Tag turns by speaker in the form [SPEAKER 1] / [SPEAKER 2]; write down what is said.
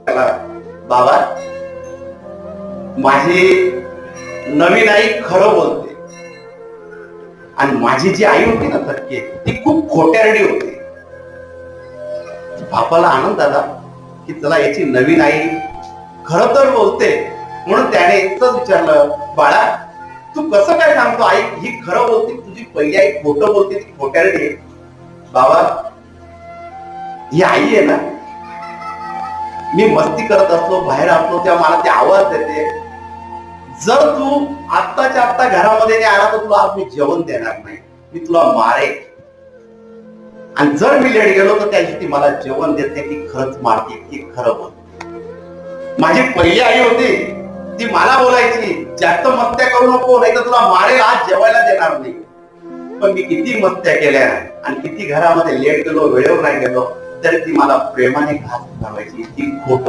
[SPEAKER 1] त्याला, बाबा माझी नवीन आई खरं बोलते आणि माझी जी आई होती ना धक्के, ती खूप खोट्यारडी होती. बापाला आनंद आला की चला याची नवीन आई खरं तर बोलते, म्हणून त्याने इतकंच विचारलं, बाळा तू कसं काय सांगतो आई ही खरं बोलते, तुझी पहिली आई खोटं बोलते, ती खोट्यारडी आहे. बाबा ही आई आहे ना, मी मस्ती करत असतो बाहेर असतो तेव्हा मला ती आवाज देते, जर तू आत्ताच्या आत्ता घरामध्ये नाही आला तर तुला आज मी जेवण देणार नाही, मी तुला मारेन. आणि जर मी लेट गेलो तर त्या दिवशी मला जेवण देते की खरंच मारते की खरं बोलते. माझी पहिली आई होती ती मला बोलायची जास्त मस्त्या करू नको नाही तर तुला मारेल, आज जेवायला देणार नाही. पण मी किती मस्त्या केल्या आणि किती घरामध्ये लेट गेलो वेळेवर नाही गेलो तरी ती मला प्रेमाने घास घालवायची, ती खोटं